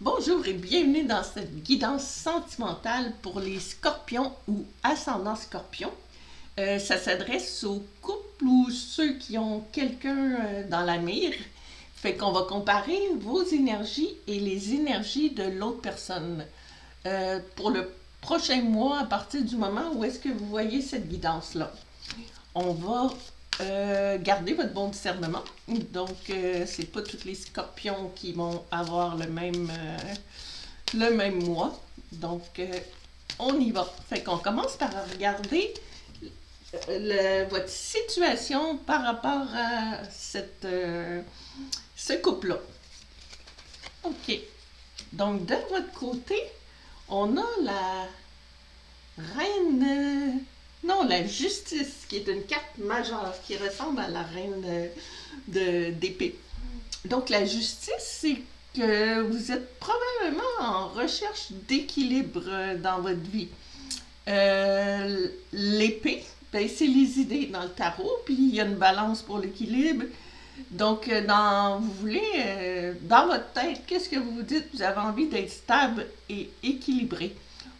Bonjour et bienvenue dans cette guidance sentimentale pour les scorpions ou ascendants scorpions. Ça s'adresse aux couples ou ceux qui ont quelqu'un dans la mire. Fait qu'on va comparer vos énergies et les énergies de l'autre personne. Pour le prochain mois, à partir du moment où est-ce que vous voyez cette guidance-là, on va garder votre bon discernement. Donc, c'est pas tous les scorpions qui vont avoir le même mois. Donc, on y va. Fait qu'on commence par regarder votre situation par rapport à ce couple-là. OK. Donc, de votre côté, on a la reine. Non, la justice, qui est une carte majeure, qui ressemble à la reine d'épée. Donc, la justice, c'est que vous êtes probablement en recherche d'équilibre dans votre vie. L'épée, ben, c'est les idées dans le tarot, puis il y a une balance pour l'équilibre. Donc, vous voulez, dans votre tête, qu'est-ce que vous vous dites? Vous avez envie d'être stable et équilibré.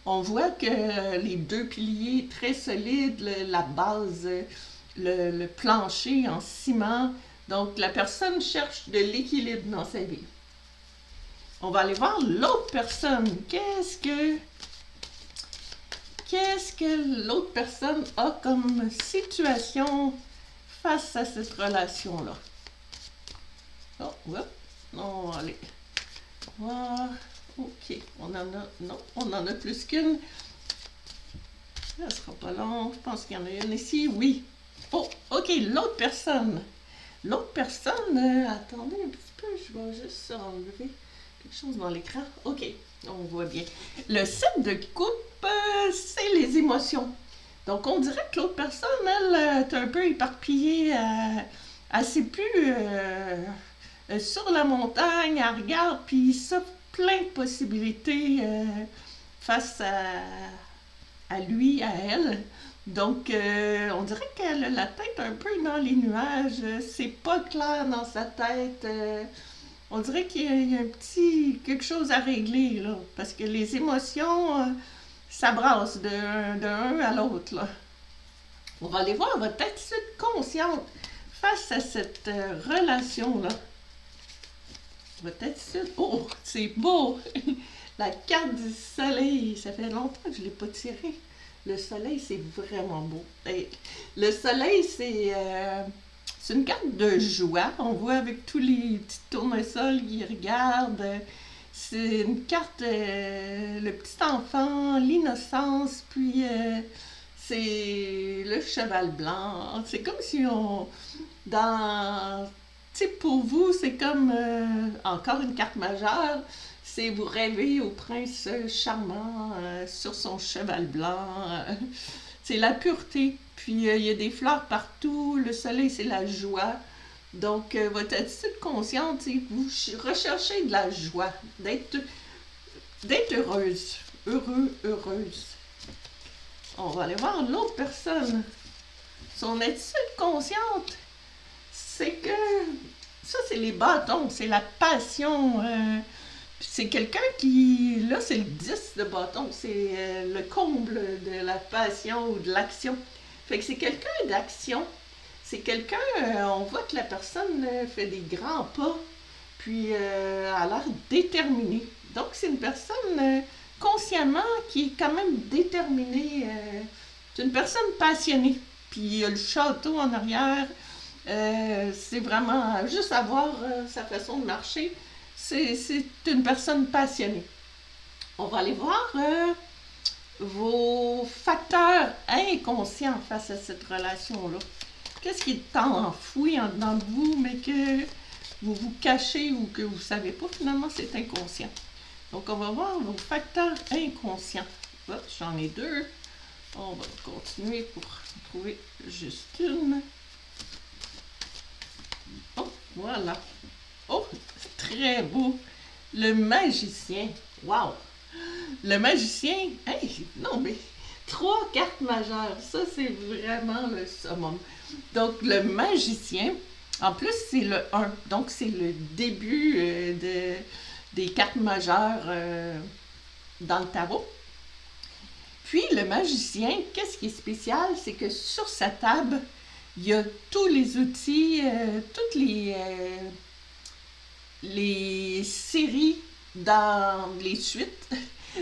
On voit que les deux piliers très solides, la base, le plancher en ciment. Donc, la personne cherche de l'équilibre dans sa vie. On va aller voir l'autre personne. Qu'est-ce que l'autre personne a comme situation face à cette relation-là? Oh, ouais. On va aller voir. OK. On en a plus qu'une. Ça sera pas long. Je pense qu'il y en a une ici. Oui. Oh, OK. L'autre personne. L'autre personne, attendez un petit peu, je vais juste enlever quelque chose dans l'écran. OK, on voit bien. Le 7 de coupe, c'est les émotions. Donc, on dirait que l'autre personne, elle, est un peu éparpillée. Elle sait plus sur la montagne, elle regarde, puis ça, plein de possibilités face à lui, à elle. Donc, on dirait qu'elle a la tête un peu dans les nuages. C'est pas clair dans sa tête. On dirait qu'il y a un petit quelque chose à régler, là. Parce que les émotions, ça brasse d'un à l'autre, là. On va aller voir votre attitude consciente face à cette relation-là. Votre attitude. Oh, c'est beau! La carte du soleil. Ça fait longtemps que je ne l'ai pas tirée. Le soleil, c'est vraiment beau. Le soleil, c'est une carte de joie. On voit avec tous les petits tournesols qui regardent. C'est une carte, le petit enfant, l'innocence, puis c'est le cheval blanc. C'est comme si dans, tu sais, pour vous, c'est comme encore une carte majeure. C'est vous rêvez au prince charmant sur son cheval blanc. C'est la pureté. Puis il y a des fleurs partout. Le soleil, c'est la joie. Donc, votre attitude consciente, c'est que vous recherchez de la joie, d'être heureuse. Heureuse. On va aller voir l'autre personne. Son attitude consciente, c'est que ça, c'est les bâtons, c'est la passion. C'est quelqu'un qui, là, c'est le 10 de bâton, c'est le comble de la passion ou de l'action. Fait que c'est quelqu'un d'action. C'est quelqu'un, on voit que la personne fait des grands pas, puis a l'air déterminée. Donc, c'est une personne consciemment qui est quand même déterminée. C'est une personne passionnée. Puis, il y a le château en arrière. C'est vraiment juste à voir sa façon de marcher. C'est une personne passionnée. On va aller voir vos facteurs inconscients face à cette relation-là. Qu'est-ce qui est enfoui en dedans de vous, mais que vous vous cachez ou que vous ne savez pas, finalement, c'est inconscient. Donc, on va voir vos facteurs inconscients. Hop, j'en ai deux. On va continuer pour trouver juste une. Oh, voilà. Oh, c'est très beau. Le magicien. Wow. Le magicien. Hey, non, mais trois cartes majeures. Ça, c'est vraiment le summum. Donc, le magicien, en plus, c'est le 1. Donc, c'est le début des cartes majeures dans le tarot. Puis le magicien, qu'est-ce qui est spécial, c'est que sur sa table, il y a tous les outils, toutes les séries dans les suites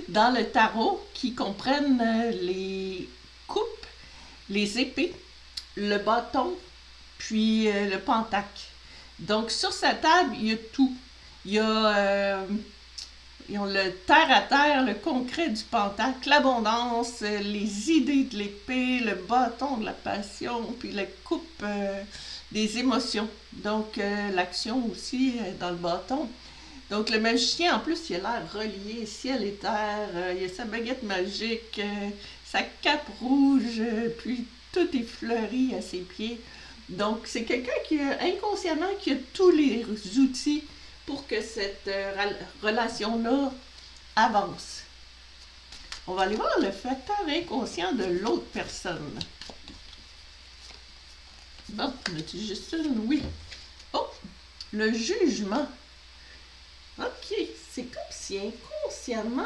dans le tarot qui comprennent les coupes, les épées, le bâton, puis le pentacle. Donc sur sa table, il y a tout. Il y a ils ont le terre à terre, le concret du pentacle, l'abondance, les idées de l'épée, le bâton de la passion, puis la coupe des émotions. Donc l'action aussi dans le bâton. Donc le magicien, en plus, il a l'air relié, ciel et terre, il a sa baguette magique, sa cape rouge, puis tout est fleuri à ses pieds. Donc c'est quelqu'un qui, inconsciemment, qui a tous les outils pour que cette relation-là avance. On va aller voir le facteur inconscient de l'autre personne. Bon, on a juste une? Oui. Oh, le jugement. OK, c'est comme si inconsciemment,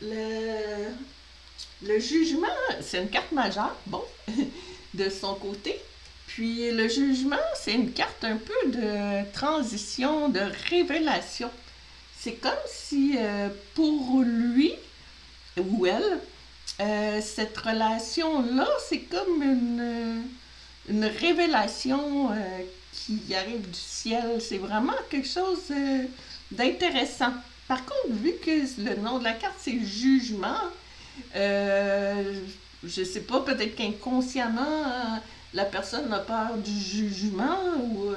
le jugement, c'est une carte majeure, bon, de son côté. Puis le jugement, c'est une carte un peu de transition, de révélation. C'est comme si pour lui ou elle, cette relation-là, c'est comme une révélation qui arrive du ciel. C'est vraiment quelque chose d'intéressant. Par contre, vu que le nom de la carte, c'est jugement, je sais pas, peut-être qu'inconsciemment, la personne a peur du jugement ou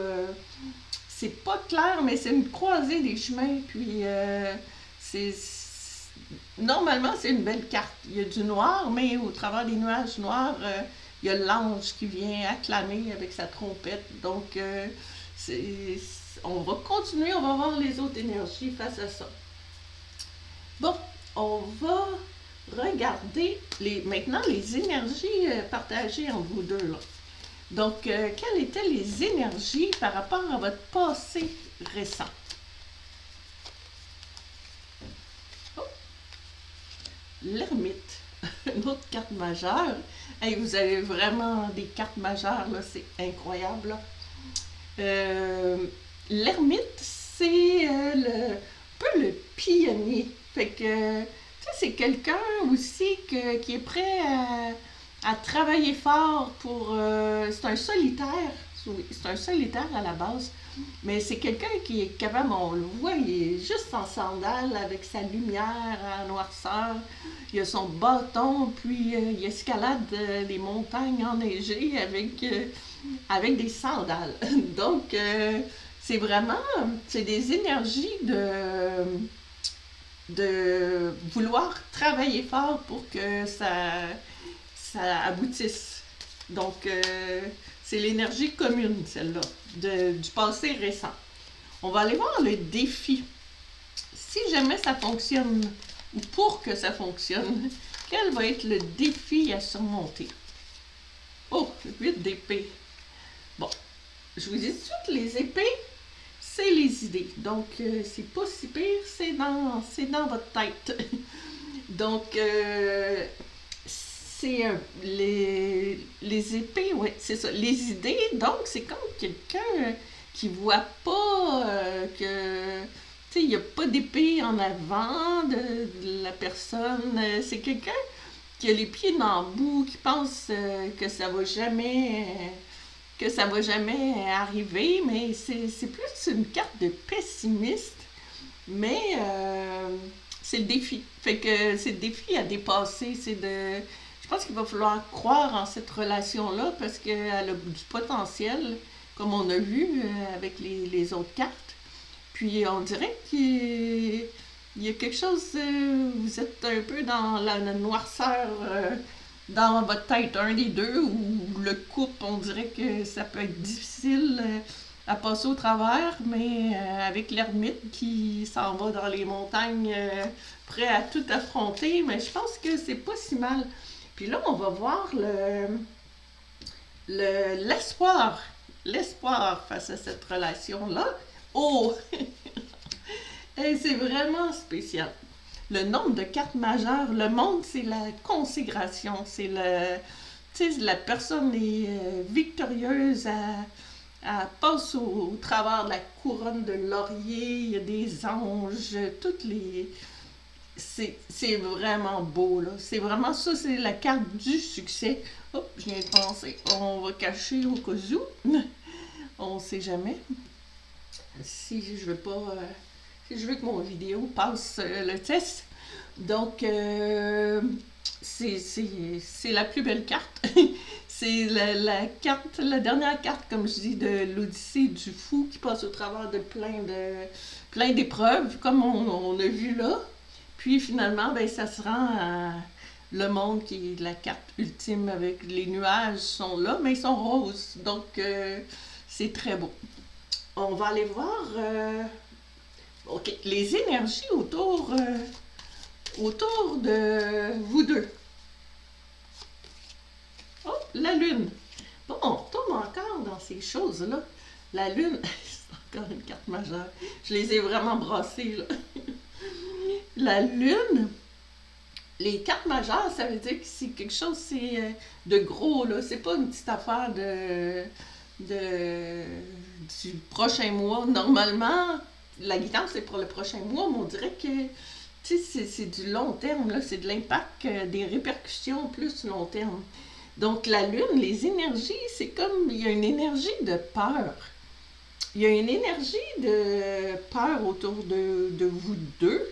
c'est pas clair, mais c'est une croisée des chemins. Puis normalement, c'est une belle carte. Il y a du noir, mais au travers des nuages noirs, il y a l'ange qui vient acclamer avec sa trompette. Donc, on va continuer, on va voir les autres énergies face à ça. Bon, on va regarder maintenant les énergies partagées entre vous deux. Là. Donc, quelles étaient les énergies par rapport à votre passé récent? Oh, l'ermite, une autre carte majeure. Hey, vous avez vraiment des cartes majeures, là, c'est incroyable. L'ermite, c'est un peu le pionnier. Fait que, tu sais, c'est quelqu'un aussi qui est prêt à travailler fort pour... c'est un solitaire. Oui, c'est un solitaire à la base. Mais c'est quelqu'un qui est capable, on le voit, il est juste en sandales avec sa lumière en noirceur. Il a son bâton, puis il escalade les montagnes enneigées avec des sandales. Donc, c'est vraiment, c'est des énergies de vouloir travailler fort pour que ça aboutisse. Donc, c'est l'énergie commune, celle-là, du passé récent. On va aller voir le défi. Si jamais ça fonctionne, ou pour que ça fonctionne, quel va être le défi à surmonter? Oh, 8 d'épée. Bon, je vous dis tout de suite, les épées, c'est les idées. Donc, c'est pas si pire, c'est dans votre tête. Donc, c'est les épées, oui, c'est ça. Les idées, donc, c'est comme quelqu'un qui voit pas que... Tu sais, il n'y a pas d'épée en avant de la personne. C'est quelqu'un qui a les pieds dans le bout, qui pense que ça va jamais arriver, mais c'est plus une carte de pessimiste, mais c'est le défi. Fait que c'est le défi à dépasser, je pense qu'il va falloir croire en cette relation-là parce qu'elle a du potentiel, comme on a vu avec les autres cartes. Puis on dirait qu'il y a quelque chose, vous êtes un peu dans la noirceur dans votre tête, un des deux, ou le couple, on dirait que ça peut être difficile à passer au travers, mais avec l'ermite qui s'en va dans les montagnes, prêt à tout affronter, mais je pense que c'est pas si mal. Puis là, on va voir l'espoir face à cette relation-là. Oh! Et c'est vraiment spécial. Le nombre de cartes majeures, le monde, c'est la consécration. C'est le. Tu sais, la personne est victorieuse, elle passe au travers de la couronne de laurier, il y a des anges, toutes les. C'est vraiment beau, là. C'est vraiment ça, c'est la carte du succès. Hop, je viens de penser, on va cacher au cas où. On sait jamais. Si je veux pas. Si je veux que mon vidéo passe le test. Donc, c'est la plus belle carte. C'est la carte, la dernière carte, comme je dis, de l'Odyssée du fou qui passe au travers de plein d'épreuves, comme on a vu là. Puis finalement, ben, ça se rend à le monde qui est la carte ultime avec les nuages sont là, mais ils sont roses. Donc, c'est très beau. On va aller voir ok, les énergies autour de vous deux. Oh, la lune. Bon, on retombe encore dans ces choses-là. La lune, c'est encore une carte majeure. Je les ai vraiment brassées, là. La lune, les cartes majeures, ça veut dire que c'est quelque chose de gros, là. C'est pas une petite affaire du prochain mois. Normalement, la guidance, c'est pour le prochain mois, mais on dirait que c'est du long terme, là. C'est de l'impact, des répercussions plus long terme. Donc, la lune, les énergies, c'est comme, il y a une énergie de peur. Il y a une énergie de peur autour de vous deux.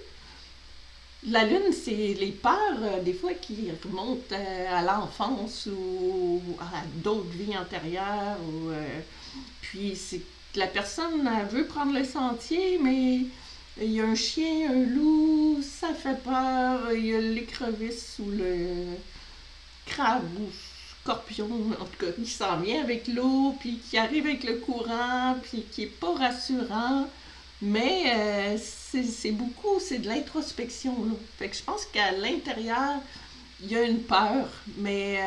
La lune, c'est les peurs, des fois, qui remontent à l'enfance ou à d'autres vies antérieures. Puis, c'est que la personne elle veut prendre le sentier, mais il y a un chien, un loup, ça fait peur. Il y a l'écrevisse ou le crabe ou scorpion, en tout cas, qui s'en vient avec l'eau, puis qui arrive avec le courant, puis qui est pas rassurant. Mais c'est beaucoup, c'est de l'introspection, là. Fait que je pense qu'à l'intérieur, il y a une peur, mais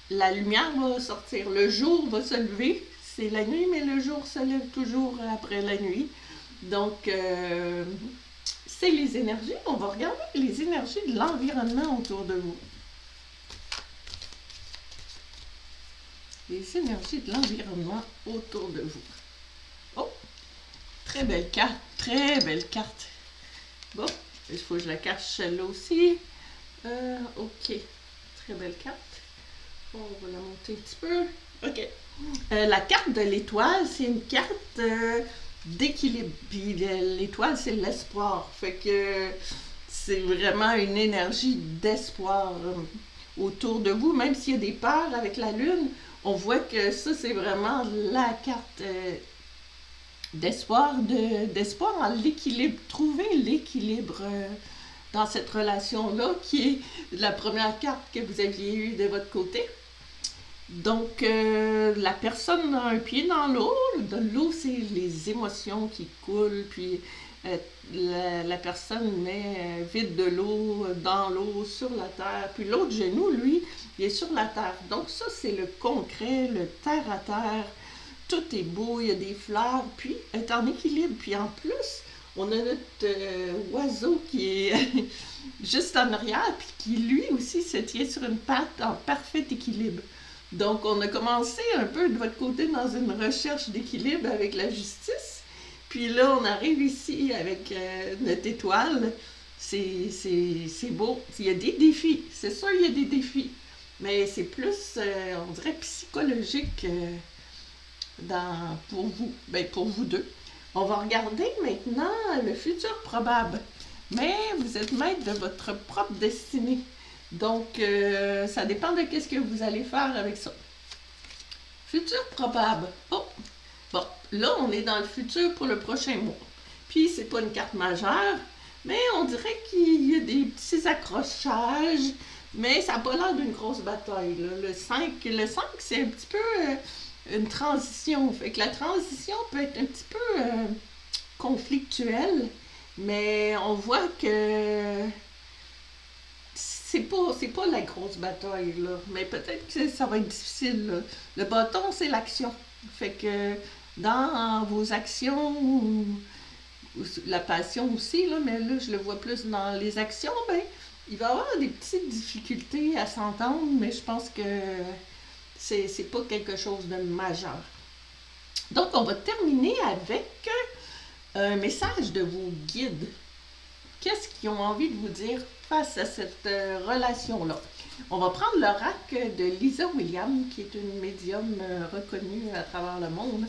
la lumière va sortir. Le jour va se lever. C'est la nuit, mais le jour se lève toujours après la nuit. Donc, c'est les énergies. On va regarder les énergies de l'environnement autour de vous. Les énergies de l'environnement autour de vous. Oh! Très belle carte, très belle carte. Bon, il faut que je la cache celle-là aussi. Ok, très belle carte. On va la monter un petit peu. Ok. La carte de l'étoile, c'est une carte d'équilibre. Puis l'étoile, c'est l'espoir. Fait que c'est vraiment une énergie d'espoir autour de vous. Même s'il y a des peurs avec la lune, on voit que ça, c'est vraiment la carte d'espoir en l'équilibre. Trouver l'équilibre dans cette relation-là, qui est la première carte que vous aviez eue de votre côté. Donc, la personne a un pied dans l'eau. L'eau, c'est les émotions qui coulent, puis la personne met vide de l'eau dans l'eau, sur la terre. Puis l'autre genou, lui, il est sur la terre. Donc ça, c'est le concret, le terre à terre. Tout est beau, il y a des fleurs, puis est en équilibre. Puis en plus, on a notre oiseau qui est juste en arrière, puis qui lui aussi se tient sur une patte en parfait équilibre. Donc, on a commencé un peu de votre côté dans une recherche d'équilibre avec la justice. Puis là, on arrive ici avec notre étoile. C'est beau. Il y a des défis. C'est sûr, il y a des défis. Mais c'est plus, on dirait, psychologique pour vous. Ben, pour vous deux. On va regarder maintenant le futur probable. Mais vous êtes maître de votre propre destinée. Donc, ça dépend de qu'est-ce que vous allez faire avec ça. Futur probable. Oh! Bon, là, on est dans le futur pour le prochain mois. Puis, c'est pas une carte majeure, mais on dirait qu'il y a des petits accrochages, mais ça n'a pas l'air d'une grosse bataille, là. Le 5, c'est un petit peu une transition. Fait que la transition peut être un petit peu conflictuelle, mais on voit que c'est pas la grosse bataille, là. Mais peut-être que ça va être difficile, là. Le bâton, c'est l'action. Fait que dans vos actions, la passion aussi, là, mais là, je le vois plus dans les actions, ben, il va y avoir des petites difficultés à s'entendre, mais je pense que c'est pas quelque chose de majeur. Donc, on va terminer avec un message de vos guides. Qu'est-ce qu'ils ont envie de vous dire face à cette relation-là? On va prendre l'oracle de Lisa Williams, qui est une médium reconnue à travers le monde.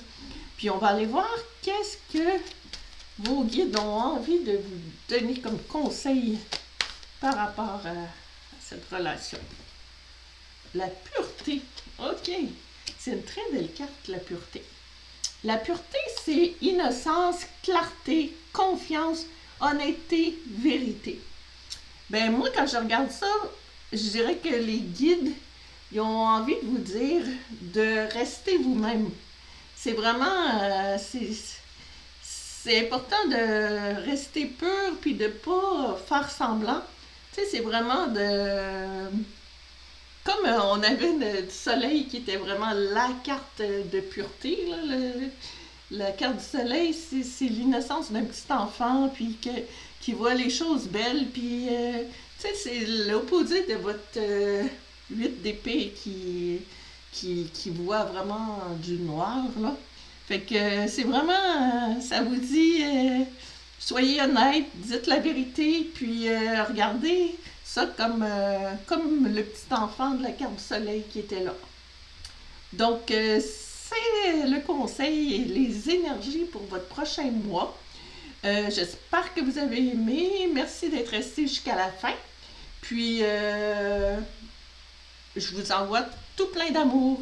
Puis on va aller voir qu'est-ce que vos guides ont envie de vous donner comme conseil par rapport à cette relation. La pureté. OK. C'est une très belle carte, la pureté. La pureté, c'est innocence, clarté, confiance, honnêteté, vérité. Ben moi, quand je regarde ça, je dirais que les guides, ils ont envie de vous dire de rester vous-même. C'est vraiment, c'est important de rester pur puis de pas faire semblant. Tu sais, c'est vraiment de, comme on avait du soleil qui était vraiment la carte de pureté, là, la carte du soleil, c'est l'innocence d'un petit enfant, puis qui voit les choses belles, puis tu sais, c'est l'opposé de votre 8 d'épée qui voit vraiment du noir, là. Fait que c'est vraiment, ça vous dit, soyez honnête, dites la vérité, puis regardez ça comme le petit enfant de la carte du soleil qui était là. Donc, c'est le conseil et les énergies pour votre prochain mois. J'espère que vous avez aimé. Merci d'être resté jusqu'à la fin. Puis, je vous envoie tout plein d'amour.